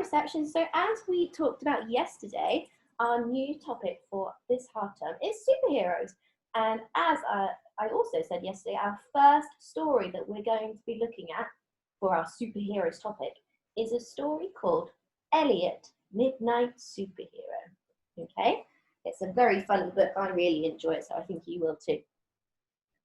reception. So as we talked about yesterday, our new topic for this half term is superheroes. And as I also said yesterday, our first story that we're going to be looking at for our superheroes topic is a story called Eliot, Midnight Superhero. Okay, it's a very fun book. I really enjoy it, so I think you will too.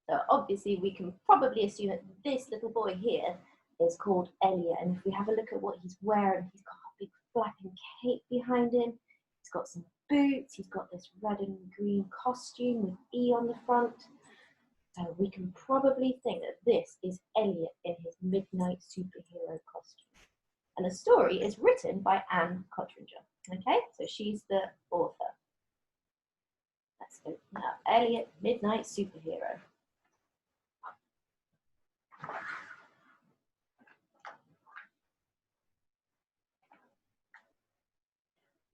So obviously we can probably assume that this little boy here is called Eliot, and if we have a look at what he's wearing, he's got a big flapping cape behind him, he's got some boots, he's got this red and green costume with E on the front. So we can probably think that this is Eliot in his midnight superhero costume. And the story is written by Anne Cottringer. Okay, so she's the author. Let's open up Eliot, Midnight Superhero.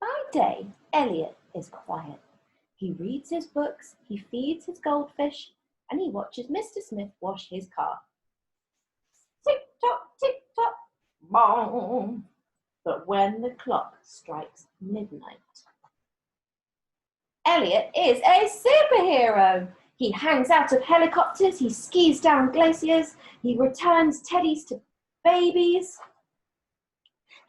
By day, Eliot is quiet. He reads his books, he feeds his goldfish, and he watches Mr. Smith wash his car. Tick-tock, bong! But when the clock strikes midnight, Eliot is a superhero. He hangs out of helicopters, he skis down glaciers, he returns teddies to babies.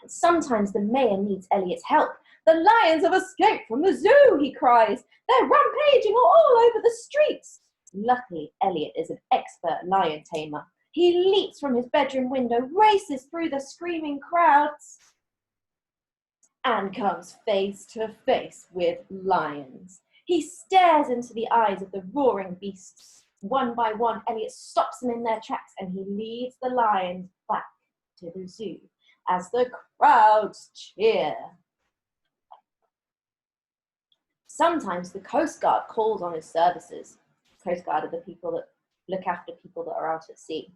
And sometimes the mayor needs Eliot's help. The lions have escaped from the zoo, he cries. They're rampaging all over the streets. Luckily, Eliot is an expert lion tamer. He leaps from his bedroom window, races through the screaming crowds, and comes face to face with lions. He stares into the eyes of the roaring beasts. One by one, Eliot stops them in their tracks, and he leads the lions back to the zoo as the crowds cheer. Sometimes the Coast Guard calls on his services. Coast Guard are the people that look after people that are out at sea.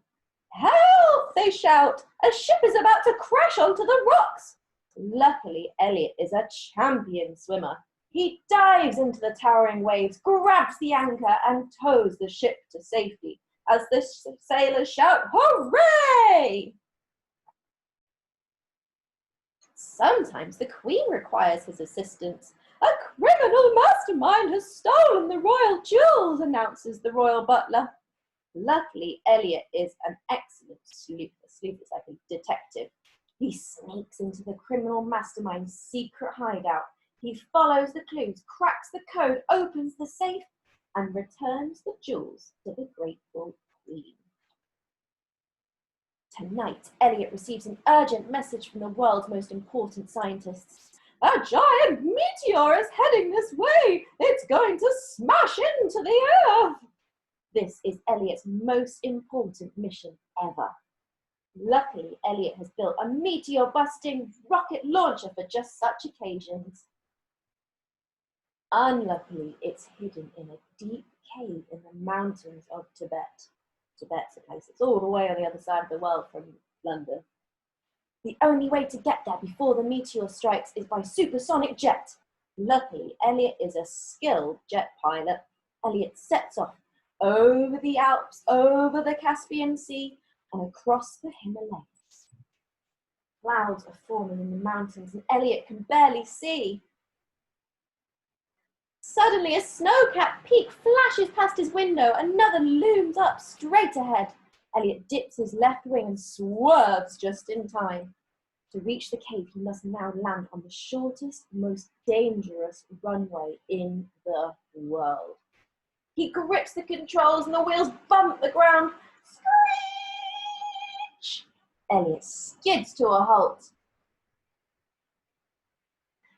Help! They shout. A ship is about to crash onto the rocks. Luckily, Eliot is a champion swimmer. He dives into the towering waves, grabs the anchor, and tows the ship to safety as the sailors shout, hooray! Sometimes the Queen requires his assistance. A criminal mastermind has stolen the royal jewels, announces the royal butler. Luckily, Eliot is an excellent sleuth. A sleuth is like a detective. He sneaks into the criminal mastermind's secret hideout. He follows the clues, cracks the code, opens the safe, and returns the jewels to the grateful Queen. Tonight, Eliot receives an urgent message from the world's most important scientists. A giant meteor is heading this way. It's going to smash into the earth. This is Eliot's most important mission ever. Luckily, Eliot has built a meteor-busting rocket launcher for just such occasions. Unluckily, it's hidden in a deep cave in the mountains of Tibet. Tibet's a place that's all the way on the other side of the world from London. The only way to get there before the meteor strikes is by supersonic jet. Luckily, Eliot is a skilled jet pilot. Eliot sets off over the Alps, over the Caspian Sea, and across the Himalayas. Clouds are forming in the mountains, and Eliot can barely see. Suddenly, a snow-capped peak flashes past his window. Another looms up straight ahead. Eliot dips his left wing and swerves just in time. To reach the cave, he must now land on the shortest, most dangerous runway in the world. He grips the controls and the wheels bump the ground. Screech! Eliot skids to a halt.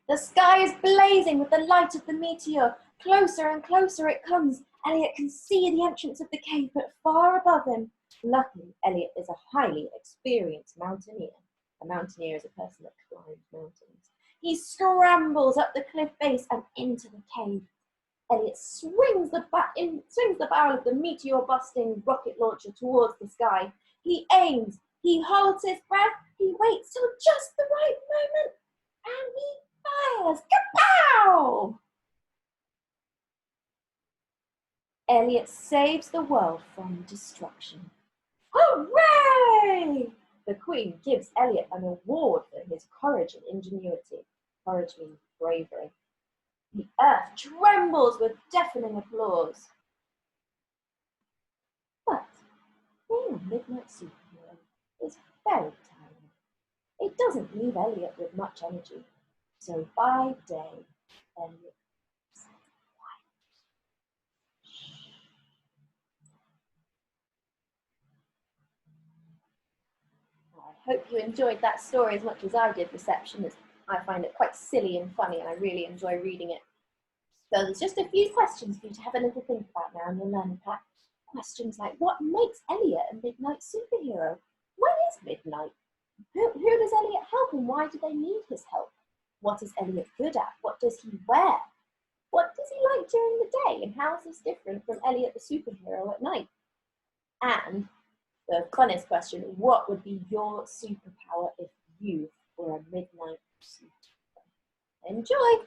The sky is blazing with the light of the meteor. Closer and closer it comes. Eliot can see the entrance of the cave, but far above him. Luckily, Eliot is a highly experienced mountaineer. A mountaineer is a person that climbs mountains. He scrambles up the cliff face and into the cave. Eliot swings the barrel of the meteor-busting rocket launcher towards the sky. He aims. He holds his breath. He waits till just the right moment, and he fires. Kapow! Eliot saves the world from destruction. Hooray! the Queen gives Eliot an award for his courage and ingenuity. Courage means bravery. The earth trembles with deafening applause. But being a midnight superhero is very tiring. It doesn't leave Eliot with much energy. So by day, Eliot is quiet. I hope you enjoyed that story as much as I did, Reception. I find it quite silly and funny, and I really enjoy reading it. So there's just a few questions for you to have a little think about now in your learning pack. Questions like, what makes Eliot a midnight superhero? When is midnight? Who does Eliot help, and why do they need his help? What is Eliot good at? What does he wear? What does he like during the day, and how is this different from Eliot the superhero at night? And the funnest question, what would be your superpower if you were a midnight superhero? Enjoy!